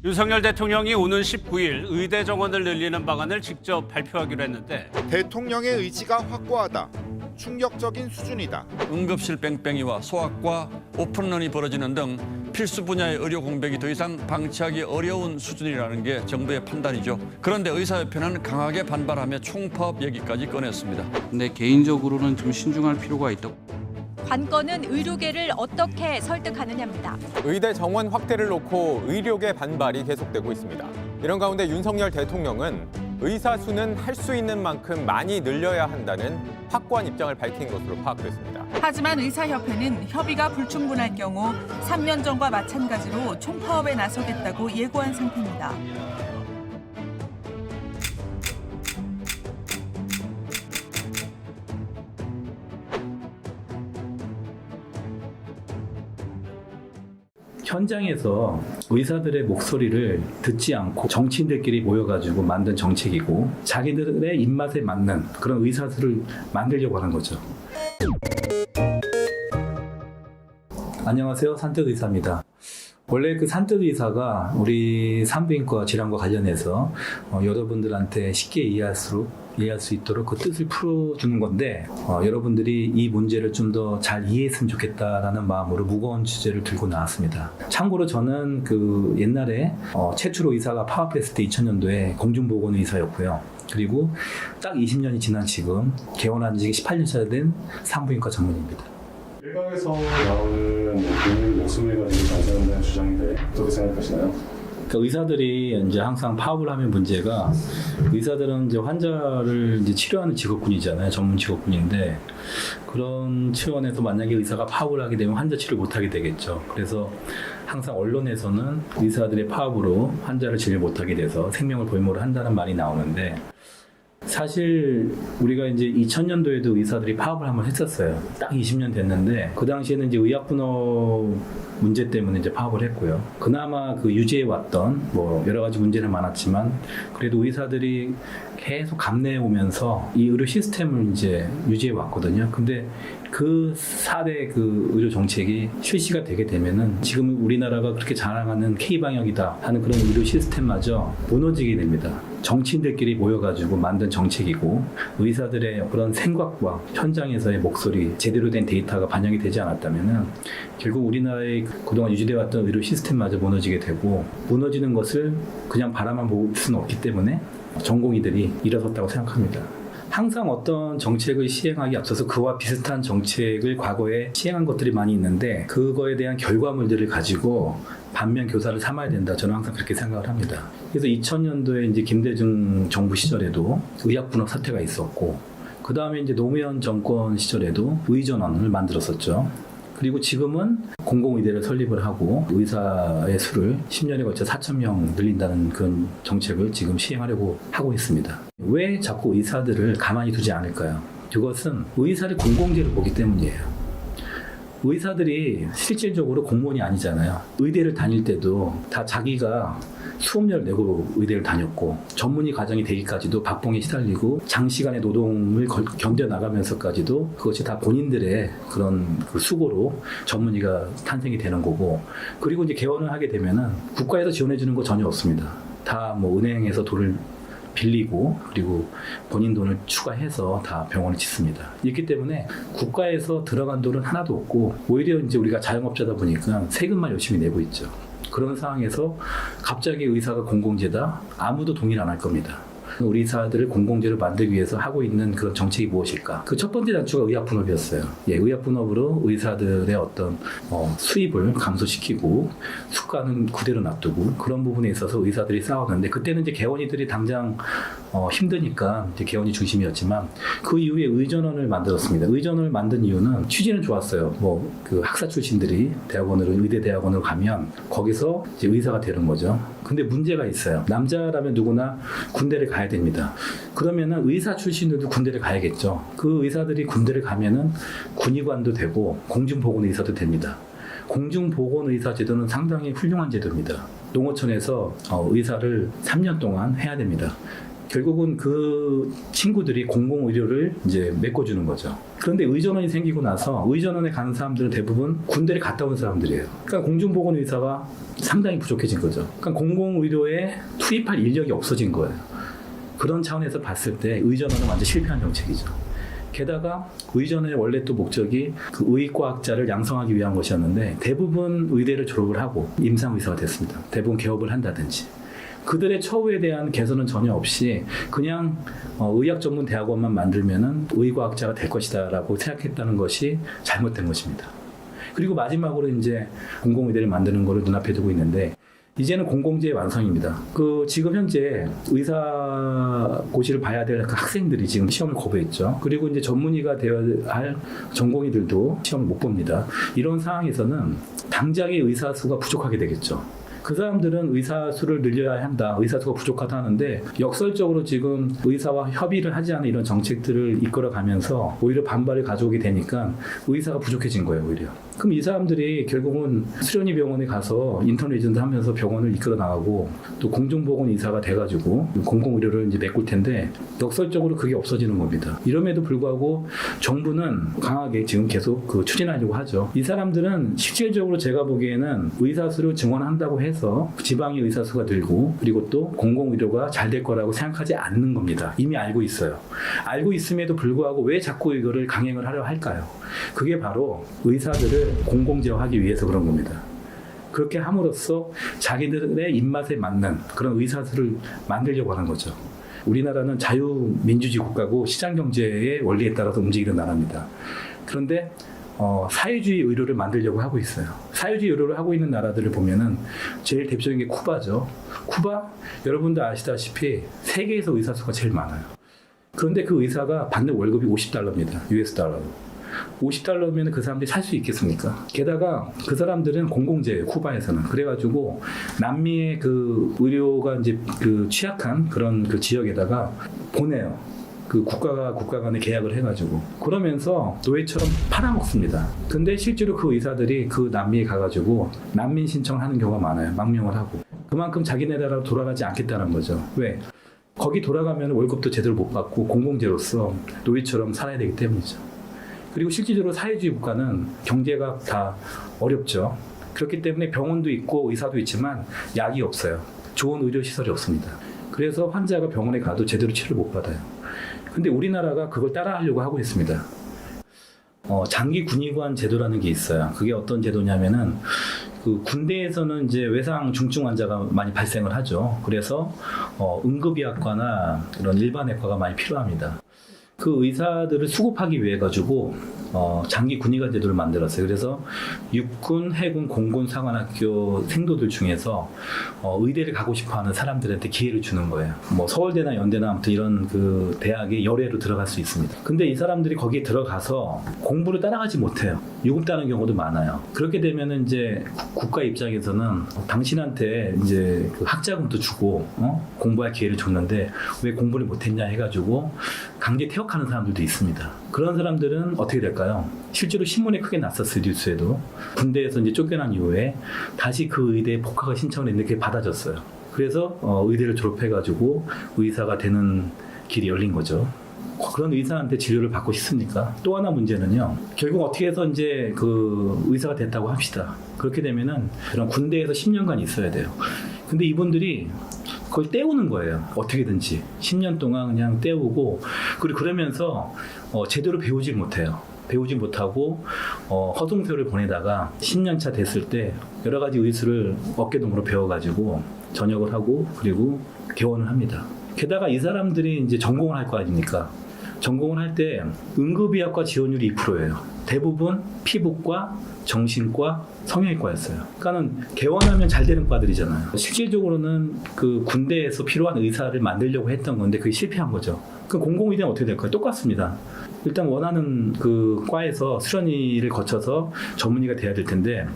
윤석열 대통령이 오는 19일 의대 정원을 늘리는 방안을 직접 발표하기로 했는데 대통령의 의지가 확고하다. 충격적인 수준이다. 응급실 뺑뺑이와 소아과 오픈런이 벌어지는 등 필수 분야의 의료 공백이 더 이상 방치하기 어려운 수준이라는 게 정부의 판단이죠. 그런데 의사협회는 강하게 반발하며 총파업 얘기까지 꺼냈습니다. 근데 개인적으로는 좀 신중할 필요가 있다. 관건은 의료계를 어떻게 설득하느냐입니다. 의대 정원 확대를 놓고 의료계 반발이 계속되고 있습니다. 이런 가운데 윤석열 대통령은 의사 수는 할 수 있는 만큼 많이 늘려야 한다는 확고한 입장을 밝힌 것으로 파악됐습니다. 하지만 의사협회는 협의가 불충분할 경우 3년 전과 마찬가지로 총파업에 나서겠다고 예고한 상태입니다. 현장에서 의사들의 목소리를 듣지 않고 정치인들끼리 모여가지고 만든 정책이고 자기들의 입맛에 맞는 그런 의사들을 만들려고 하는 거죠. 안녕하세요. 산뜻 의사입니다. 원래 그 산뜻 의사가 우리 산부인과 질환과 관련해서 여러분들한테 쉽게 이해할 수 있도록 그 뜻을 풀어주는 건데 여러분들이 이 문제를 좀 더 잘 이해했으면 좋겠다라는 마음으로 무거운 주제를 들고 나왔습니다. 참고로 저는 그 옛날에 최초로 의사가 파업했을 때 2000년도에 공중보건 의사였고요. 그리고 딱 20년이 지난 지금 개원한 지 18년차 된 산부인과 전문의입니다. 일각에서 나오는 국민 목소리가 지금 반사한다는 주장인데 어떻게 생각하시나요? 그러니까 의사들이 이제 항상 파업을 하면 문제가 의사들은 이제 환자를 이제 치료하는 직업군이잖아요. 전문 직업군인데 그런 치원에서 만약에 의사가 파업을 하게 되면 환자 치료 못 하게 되겠죠. 그래서 항상 언론에서는 의사들의 파업으로 환자를 치료 못 하게 돼서 생명을 볼모로 한다는 말이 나오는데 사실 우리가 이제 2000년도에도 의사들이 파업을 한번 했었어요. 딱 20년 됐는데 그 당시에는 이제 의약분업 문제 때문에 이제 파업을 했고요. 그나마 그 유지해 왔던 뭐 여러 가지 문제는 많았지만 그래도 의사들이 계속 감내해 오면서 이 의료 시스템을 이제 유지해 왔거든요. 근데 그 4대 그 의료 정책이 실시가 되게 되면은 지금 우리나라가 그렇게 자랑하는 K방역이다 하는 그런 의료 시스템마저 무너지게 됩니다. 정치인들끼리 모여가지고 만든 정책이고 의사들의 그런 생각과 현장에서의 목소리, 제대로 된 데이터가 반영이 되지 않았다면은 결국 우리나라의 그동안 유지되어 왔던 의료 시스템마저 무너지게 되고 무너지는 것을 그냥 바라만 볼 수는 없기 때문에 전공의들이 일어섰다고 생각합니다. 항상 어떤 정책을 시행하기 앞서서 그와 비슷한 정책을 과거에 시행한 것들이 많이 있는데 그거에 대한 결과물들을 가지고 반면 교사를 삼아야 된다. 저는 항상 그렇게 생각을 합니다. 그래서 2000년도에 이제 김대중 정부 시절에도 의약분업 사태가 있었고 그 다음에 이제 노무현 정권 시절에도 의전원을 만들었었죠. 그리고 지금은 공공의대를 설립을 하고 의사의 수를 10년에 걸쳐 4,000명 늘린다는 그런 정책을 지금 시행하려고 하고 있습니다. 왜 자꾸 의사들을 가만히 두지 않을까요? 그것은 의사를 공공재로 보기 때문이에요. 의사들이 실질적으로 공무원이 아니잖아요. 의대를 다닐 때도 다 자기가 수업료를 내고 의대를 다녔고 전문의 과정이 되기까지도 박봉에 시달리고 장시간의 노동을 견뎌나가면서까지도 그것이 다 본인들의 그런 그 수고로 전문의가 탄생이 되는 거고 그리고 이제 개원을 하게 되면은 국가에서 지원해 주는 거 전혀 없습니다. 다 뭐 은행에서 돈을 빌리고 그리고 본인 돈을 추가해서 다 병원을 짓습니다. 있기 때문에 국가에서 들어간 돈은 하나도 없고 오히려 이제 우리가 자영업자다 보니까 세금만 열심히 내고 있죠. 그런 상황에서 갑자기 의사가 공공재다? 아무도 동의를 안 할 겁니다. 우리 의사들을 공공재로 만들기 위해서 하고 있는 그런 정책이 무엇일까? 그 첫 번째 단추가 의약분업이었어요. 의약분업으로 의사들의 어떤 수입을 감소시키고 수가는 그대로 놔두고 그런 부분에 있어서 의사들이 싸웠는데 그때는 이제 개원이들이 당장 힘드니까 이제 개원이 중심이었지만 그 이후에 의전원을 만들었습니다. 의전원을 만든 이유는 취지는 좋았어요. 뭐 그 학사 출신들이 대학원으로 의대 대학원으로 가면 거기서 이제 의사가 되는 거죠. 근데 문제가 있어요. 남자라면 누구나 군대를 가야 됩니다. 그러면은 의사 출신들도 군대를 가야겠죠. 그 의사들이 군대를 가면은 군의관도 되고 공중보건 의사도 됩니다. 공중보건 의사 제도는 상당히 훌륭한 제도입니다. 농어촌에서 의사를 3년 동안 해야 됩니다. 결국은 그 친구들이 공공의료를 이제 메꿔주는 거죠. 그런데 의전원이 생기고 나서 의전원에 가는 사람들은 대부분 군대를 갔다 온 사람들이에요. 그러니까 공중보건 의사가 상당히 부족해진 거죠. 그러니까 공공의료에 투입할 인력이 없어진 거예요. 그런 차원에서 봤을 때 의전원은 완전 실패한 정책이죠. 게다가 의전의 원래 또 목적이 그 의과학자를 양성하기 위한 것이었는데 대부분 의대를 졸업을 하고 임상의사가 됐습니다. 대부분 개업을 한다든지. 그들의 처우에 대한 개선은 전혀 없이 그냥 의학 전문 대학원만 만들면은 의과학자가 될 것이다라고 생각했다는 것이 잘못된 것입니다. 그리고 마지막으로 이제 공공의대를 만드는 것을 눈앞에 두고 있는데 이제는 공공재의 완성입니다. 지금 현재 의사고시를 봐야 될 학생들이 지금 시험을 거부했죠. 그리고 이제 전문의가 되어야 할 전공의들도 시험을 못 봅니다. 이런 상황에서는 당장의 의사 수가 부족하게 되겠죠. 그 사람들은 의사 수를 늘려야 한다. 의사 수가 부족하다 하는데 역설적으로 지금 의사와 협의를 하지 않은 이런 정책들을 이끌어가면서 오히려 반발을 가져오게 되니까 의사가 부족해진 거예요, 오히려. 그럼 이 사람들이 결국은 수련이 병원에 가서 인턴 레지던트 하면서 병원을 이끌어 나가고 또 공중보건 의사가 돼가지고 공공의료를 이제 메꿀 텐데 역설적으로 그게 없어지는 겁니다. 이럼에도 불구하고 정부는 강하게 지금 계속 추진하려고 하죠. 이 사람들은 실질적으로 제가 보기에는 의사 수를 증원한다고 해서 지방의 의사 수가 늘고 그리고 또 공공의료가 잘 될 거라고 생각하지 않는 겁니다. 이미 알고 있어요. 알고 있음에도 불구하고 왜 자꾸 이거를 강행을 하려 할까요? 그게 바로 의사들을 공공재화하기 위해서 그런 겁니다. 그렇게 함으로써 자기들의 입맛에 맞는 그런 의사들을 만들려고 하는 거죠. 우리나라는 자유민주주의 국가고 시장경제의 원리에 따라서 움직이는 나라입니다. 그런데 사회주의 의료를 만들려고 하고 있어요. 사회주의 의료를 하고 있는 나라들을 보면은 제일 대표적인 게 쿠바죠. 쿠바, 여러분도 아시다시피 세계에서 의사 수가 제일 많아요. 그런데 그 의사가 받는 월급이 $50입니다. US 달러로. $50면 그 사람들이 살 수 있겠습니까? 게다가 그 사람들은 공공재예요, 쿠바에서는. 그래가지고 남미의 의료가 이제 취약한 그런 지역에다가 보내요. 국가 간에 계약을 해가지고. 그러면서 노예처럼 팔아먹습니다. 근데 실제로 그 의사들이 남미에 가가지고 난민 신청을 하는 경우가 많아요. 망명을 하고. 그만큼 자기네 나라로 돌아가지 않겠다는 거죠. 왜? 거기 돌아가면 월급도 제대로 못 받고 공공재로서 노예처럼 살아야 되기 때문이죠. 그리고 실질적으로 사회주의 국가는 경제가 다 어렵죠. 그렇기 때문에 병원도 있고 의사도 있지만 약이 없어요. 좋은 의료시설이 없습니다. 그래서 환자가 병원에 가도 제대로 치료를 못 받아요. 근데 우리나라가 그걸 따라하려고 하고 있습니다. 장기 군의관 제도라는 게 있어요. 그게 어떤 제도냐면은 군대에서는 이제 외상 중증 환자가 많이 발생을 하죠. 그래서 응급의학과나 이런 일반외과가 많이 필요합니다. 그 의사들을 수급하기 위해 가지고 장기 군의관 제도를 만들었어요. 그래서 육군, 해군, 공군, 사관학교 생도들 중에서 의대를 가고 싶어하는 사람들한테 기회를 주는 거예요. 뭐 서울대나 연대나 아무튼 이런 대학에 열애로 들어갈 수 있습니다. 근데 이 사람들이 거기에 들어가서 공부를 따라가지 못해요. 유급다는 경우도 많아요. 그렇게 되면은 이제 국가 입장에서는 당신한테 이제 학자금도 주고 공부할 기회를 줬는데 왜 공부를 못했냐 해가지고 강제 퇴학하는 사람들도 있습니다. 그런 사람들은 어떻게 될까요? 실제로 신문에 크게 났었어요. 뉴스에도. 군대에서 이제 쫓겨난 이후에 다시 그 의대에 복학을 신청을 했는데 그게 받아졌어요. 그래서 의대를 졸업해가지고 의사가 되는 길이 열린 거죠. 그런 의사한테 진료를 받고 싶습니까? 또 하나 문제는요. 결국 어떻게 해서 이제 의사가 됐다고 합시다. 그렇게 되면은 그런 군대에서 10년간 있어야 돼요. 근데 이분들이 그걸 때우는 거예요. 어떻게든지 10년 동안 그냥 때우고 그러면서 제대로 배우지 못해요. 배우지 못하고 허송세월을 보내다가 10년 차 됐을 때 여러 가지 의술을 어깨동무로 배워가지고 전역을 하고 그리고 개원을 합니다. 게다가 이 사람들이 이제 전공을 할 거 아닙니까? 전공을 할 때 응급의학과 지원율이 2%예요. 대부분 피부과, 정신과, 성형외과였어요. 그러니까는 개원하면 잘 되는 과들이잖아요. 실질적으로는 군대에서 필요한 의사를 만들려고 했던 건데 그게 실패한 거죠. 그럼 공공의대는 어떻게 될까요? 똑같습니다. 일단 원하는 과에서 수련의를 거쳐서 전문의가 돼야 될 텐데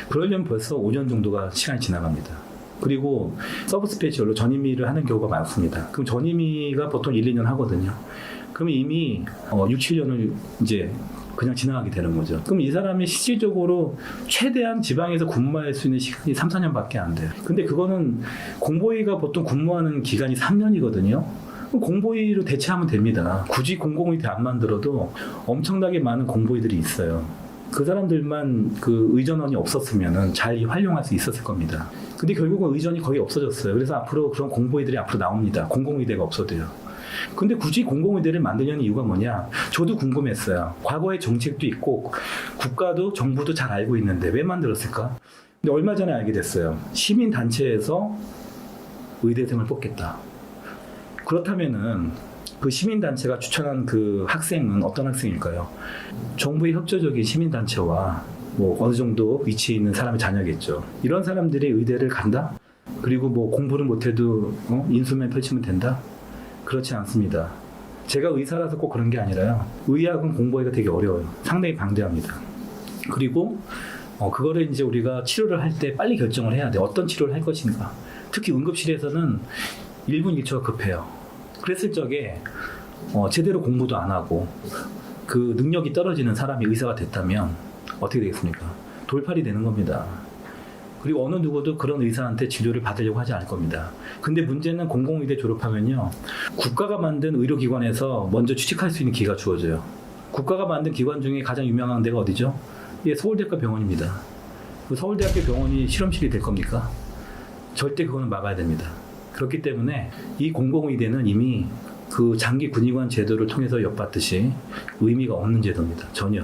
그러려면 벌써 5년 정도가 시간이 지나갑니다. 그리고 서브스페셜로 전임의를 하는 경우가 많습니다. 그럼 전임의가 보통 1, 2년 하거든요. 그럼 이미 6, 7년을 이제 그냥 지나가게 되는 거죠. 그럼 이 사람이 실질적으로 최대한 지방에서 근무할 수 있는 시간이 3, 4년밖에 안 돼요. 근데 그거는 공보위가 보통 근무하는 기간이 3년이거든요. 공보위로 대체하면 됩니다. 굳이 공공의대 안 만들어도 엄청나게 많은 공보위들이 있어요. 그 사람들만 그 의전원이 없었으면 잘 활용할 수 있었을 겁니다. 근데 결국은 의전이 거의 없어졌어요. 그래서 앞으로 그런 공보위들이 앞으로 나옵니다. 공공의대가 없어도요. 근데 굳이 공공의대를 만들려는 이유가 뭐냐? 저도 궁금했어요. 과거의 정책도 있고 국가도 정부도 잘 알고 있는데 왜 만들었을까? 근데 얼마 전에 알게 됐어요. 시민단체에서 의대생을 뽑겠다. 그렇다면은 그 시민단체가 추천한 그 학생은 어떤 학생일까요? 정부의 협조적인 시민단체와 뭐 어느 정도 위치에 있는 사람의 자녀겠죠. 이런 사람들이 의대를 간다? 그리고 뭐 공부를 못해도 인수만 펼치면 된다? 그렇지 않습니다. 제가 의사라서 꼭 그런 게 아니라요. 의학은 공부하기가 되게 어려워요. 상당히 방대합니다. 그리고 그거를 이제 우리가 치료를 할 때 빨리 결정을 해야 돼. 어떤 치료를 할 것인가. 특히 응급실에서는 1분 1초가 급해요. 그랬을 적에 제대로 공부도 안 하고 그 능력이 떨어지는 사람이 의사가 됐다면 어떻게 되겠습니까? 돌팔이 되는 겁니다. 그리고 어느 누구도 그런 의사한테 진료를 받으려고 하지 않을 겁니다. 근데 문제는 공공의대 졸업하면요. 국가가 만든 의료기관에서 먼저 취직할 수 있는 기회가 주어져요. 국가가 만든 기관 중에 가장 유명한 데가 어디죠? 예, 서울대학교 병원입니다. 그 서울대학교 병원이 실험실이 될 겁니까? 절대 그거는 막아야 됩니다. 그렇기 때문에 이 공공의대는 이미 그 장기 군의관 제도를 통해서 엿봤듯이 의미가 없는 제도입니다. 전혀.